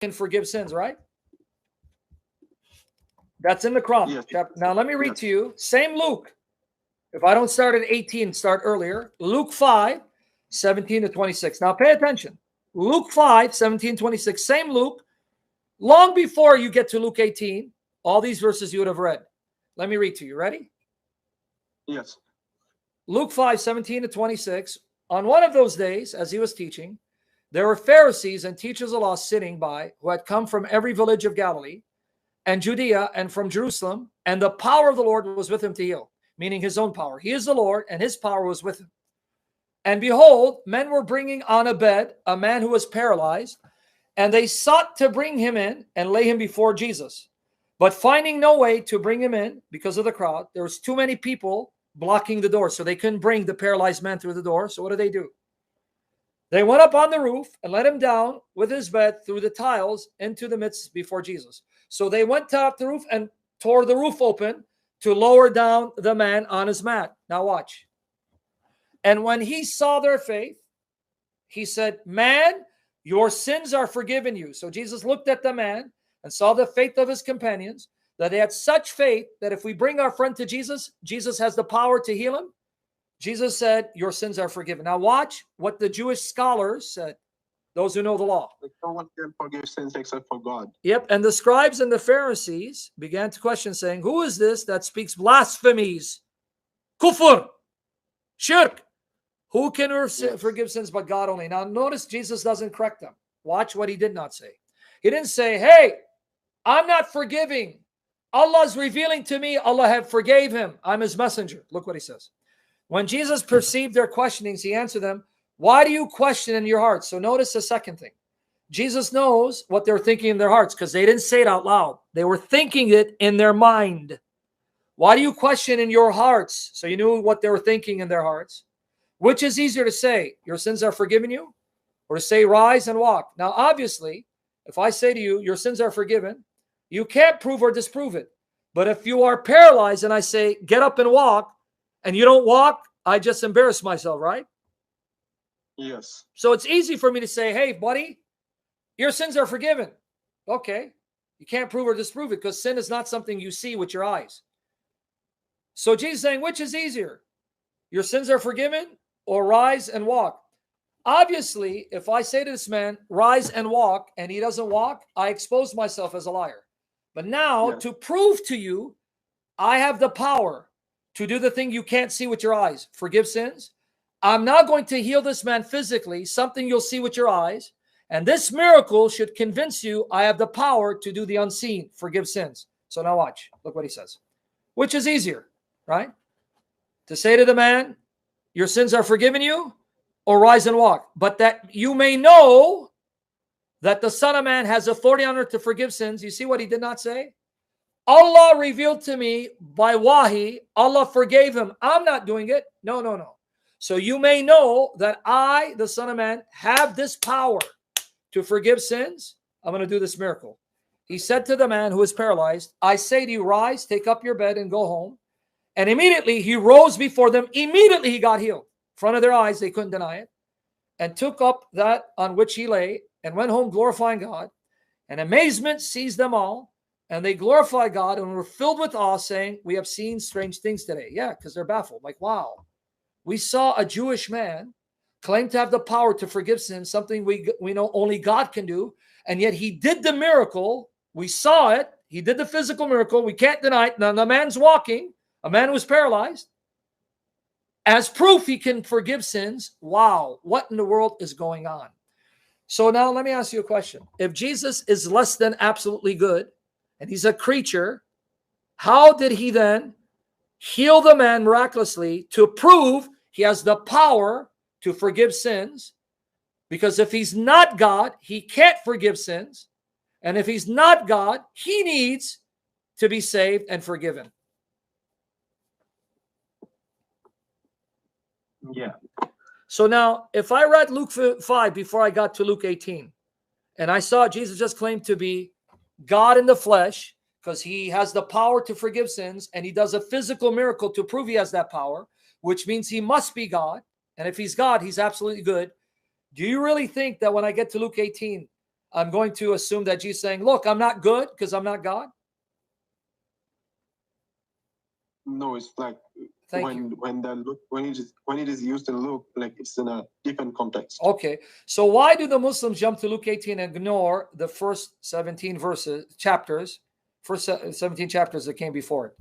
can forgive sins, right? That's in the Quran. Yes. Now let me read Yes. to you. Same Luke. If I don't start at 18, start earlier. Luke 5, 17 to 26. Now pay attention. Luke 5, 17, 26. Same Luke. Long before you get to Luke 18, all these verses you would have read. Let me read to you. Ready? Yes. Luke 5, 17 to 26. On one of those days, as he was teaching, there were Pharisees and teachers of law sitting by who had come from every village of Galilee and Judea and from Jerusalem, and the power of the Lord was with him to heal, meaning his own power. He is the Lord, and his power was with him. And behold, men were bringing on a bed a man who was paralyzed, and they sought to bring him in and lay him before Jesus. But finding no way to bring him in because of the crowd, there was too many people blocking the door, so they couldn't bring the paralyzed man through the door. So what do? They went up on the roof and let him down with his bed through the tiles into the midst before Jesus. So they went up the roof and tore the roof open to lower down the man on his mat. Now watch. And when he saw their faith, he said, "Man, your sins are forgiven you." So Jesus looked at the man and saw the faith of his companions, that they had such faith that if we bring our friend to Jesus, Jesus has the power to heal him. Jesus said, "Your sins are forgiven." Now watch what the Jewish scholars said, those who know the law. No one can forgive sins except for God. Yep, and the scribes and the Pharisees began to question, saying, "Who is this that speaks blasphemies? Kufr, shirk. Who can forgive sins but God only?" Now notice Jesus doesn't correct them. Watch what he did not say. He didn't say, "Hey, I'm not forgiving. Allah's revealing to me, Allah have forgave him. I'm his messenger." Look what he says. When Jesus perceived their questionings, he answered them, "Why do you question in your hearts?" So notice the second thing. Jesus knows what they're thinking in their hearts because they didn't say it out loud. They were thinking it in their mind. Why do you question in your hearts? So you knew what they were thinking in their hearts. Which is easier to say, "Your sins are forgiven you," or to say, "Rise and walk"? Now, obviously, if I say to you, "Your sins are forgiven," you can't prove or disprove it. But if you are paralyzed and I say, "Get up and walk," and you don't walk, I just embarrass myself, right? Yes. So it's easy for me to say, "Hey, buddy, your sins are forgiven." Okay. You can't prove or disprove it because sin is not something you see with your eyes. So Jesus is saying, which is easier? Your sins are forgiven or rise and walk? Obviously, if I say to this man, "Rise and walk," and he doesn't walk, I expose myself as a liar. But now, Yes. to prove to you, I have the power to do the thing you can't see with your eyes, forgive sins. I'm not going to heal this man physically, something you'll see with your eyes. And this miracle should convince you I have the power to do the unseen, forgive sins. So now watch. Look what he says. Which is easier, right? To say to the man, "Your sins are forgiven you," or "Rise and walk." But that you may know that the Son of Man has authority on earth to forgive sins. You see what he did not say? Allah revealed to me by wahi. Allah forgave him. I'm not doing it. No, no, no. So you may know that I, the Son of Man, have this power to forgive sins. I'm going to do this miracle. He said to the man who was paralyzed, "I say to you, rise, take up your bed and go home." And immediately he rose before them. Immediately he got healed. In front of their eyes, they couldn't deny it. And took up that on which he lay and went home glorifying God. And amazement seized them all. And they glorified God and were filled with awe, saying, "We have seen strange things today." Yeah, because they're baffled. Like, wow, we saw a Jewish man claim to have the power to forgive sins, something we know only God can do. And yet he did the miracle. We saw it. He did the physical miracle. We can't deny it. Now the man's walking. A man who was paralyzed. As proof he can forgive sins. Wow, what in the world is going on? So now let me ask you a question. If Jesus is less than absolutely good, and he's a creature, how did he then heal the man miraculously to prove he has the power to forgive sins? Because if he's not God, he can't forgive sins. And if he's not God, he needs to be saved and forgiven. Yeah. So now, if I read Luke 5 before I got to Luke 18, and I saw Jesus just claim to be God in the flesh, because he has the power to forgive sins, and he does a physical miracle to prove he has that power, which means he must be God. And if he's God, he's absolutely good. Do you really think that when I get to Luke 18, I'm going to assume that Jesus is saying, look, I'm not good because I'm not God? No, it's like Thank you. when it is used in Luke, like it's in a different context. Okay, so why do the Muslims jump to Luke 18 and ignore the first 17 chapters that came before it?